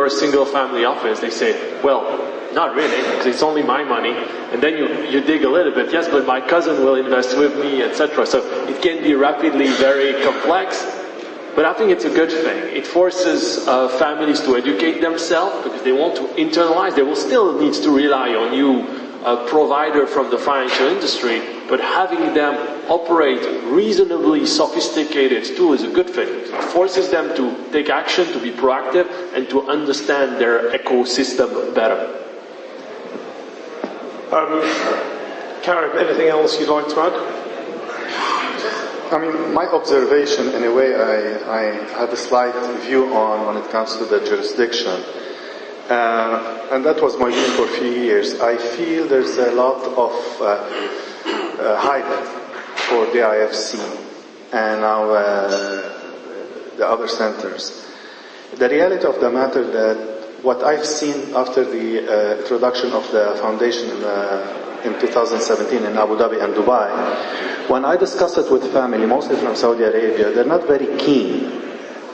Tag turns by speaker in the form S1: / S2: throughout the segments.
S1: a single family office, they say, well, not really, because it's only my money. And then you dig a little bit, yes, but my cousin will invest with me, etc. So it can be rapidly very complex, but I think it's a good thing. It forces families to educate themselves, because they want to internalize. They will still need to rely on you, a provider from the financial industry, but having them operate reasonably sophisticated tools is a good thing. It forces them to take action, to be proactive, and to understand their ecosystem better.
S2: Karim, anything else you'd like to add?
S3: I mean, my observation, in a way, I have a slight view on when it comes to the jurisdiction. And that was my view for a few years. I feel there's a lot of hype for the IFC and now the other centers. The reality of the matter that what I've seen after the introduction of the foundation in 2017 in Abu Dhabi and Dubai, when I discuss it with family, mostly from Saudi Arabia, they're not very keen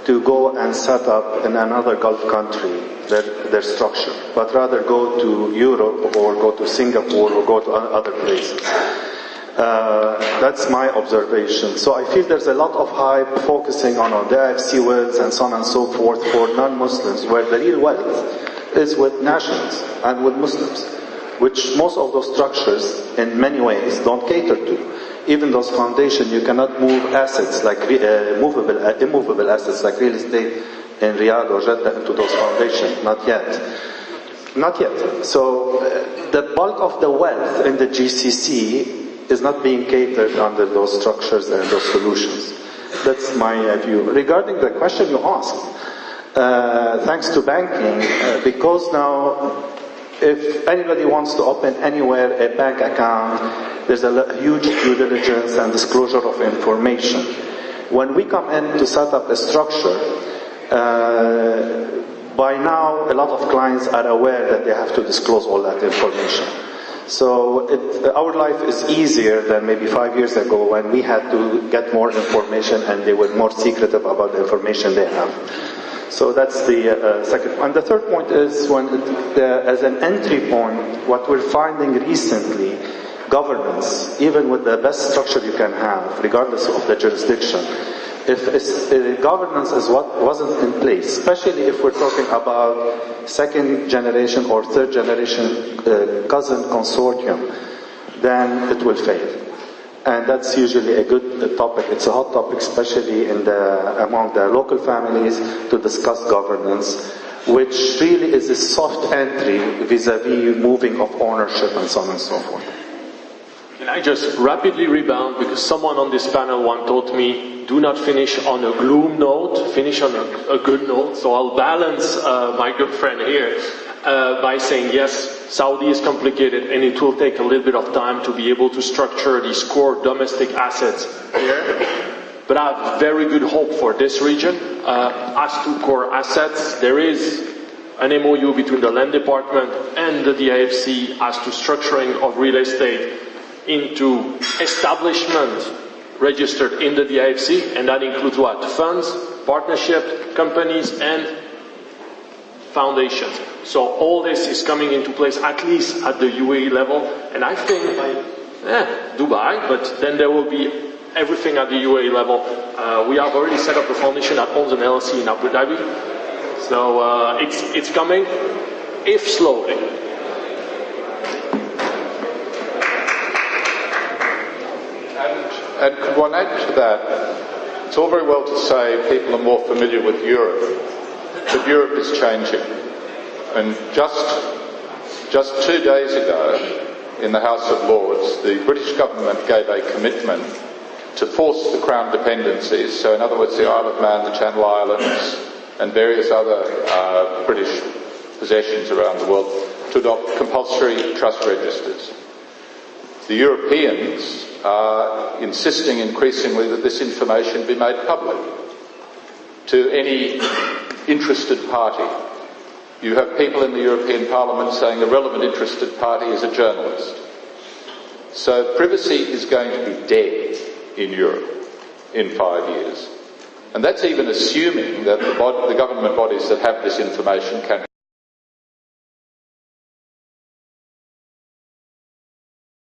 S3: to go and set up in another Gulf country their structure, but rather go to Europe or go to Singapore or go to other places. That's my observation. So I feel there's a lot of hype focusing on the IFC wealth and so on and so forth for non-Muslims, where the real wealth is with nationals and with Muslims, which most of those structures in many ways don't cater to. Even those foundations, you cannot move assets like immovable assets like real estate in Riyadh or Jeddah into those foundations. Not yet. Not yet. So the bulk of the wealth in the GCC is not being catered under those structures and those solutions. That's my view. Regarding the question you asked, thanks to banking, because now if anybody wants to open anywhere a bank account, there's a huge due diligence and disclosure of information. When we come in to set up a structure, by now a lot of clients are aware that they have to disclose all that information. So our life is easier than maybe 5 years ago when we had to get more information and they were more secretive about the information they have. So that's the second point. And the third point is as an entry point, what we're finding recently, governance, even with the best structure you can have, regardless of the jurisdiction, if governance is what wasn't in place, especially if we're talking about second generation or third generation cousin consortium, then it will fail. And that's usually a good topic. It's a hot topic, especially among the local families, to discuss governance, which really is a soft entry vis-a-vis moving of ownership and so on and so forth.
S1: Can I just rapidly rebound, because someone on this panel once told me, do not finish on a gloom note, finish on a good note. So I'll balance my good friend here by saying, yes, Saudi is complicated and it will take a little bit of time to be able to structure these core domestic assets here. But I have very good hope for this region. As to core assets, there is an MOU between the Land Department and the DIFC as to structuring of real estate into establishment registered in the DIFC, and that includes what? Funds, partnership, companies, and foundations. So all this is coming into place, at least at the UAE level, and I think Dubai, but then there will be everything at the UAE level. We have already set up a foundation that owns an LLC in Abu Dhabi, so it's coming, if slowly.
S4: And could one add to that? It's all very well to say people are more familiar with Europe, but Europe is changing. And just 2 days ago, in the House of Lords, the British government gave a commitment to force the Crown dependencies, so in other words the Isle of Man, the Channel Islands, and various other British possessions around the world, to adopt compulsory trust registers. The Europeans are insisting increasingly that this information be made public to any interested party. You have people in the European Parliament saying a relevant interested party is a journalist. So privacy is going to be dead in Europe in 5 years. And that's even assuming that the government bodies that have this information can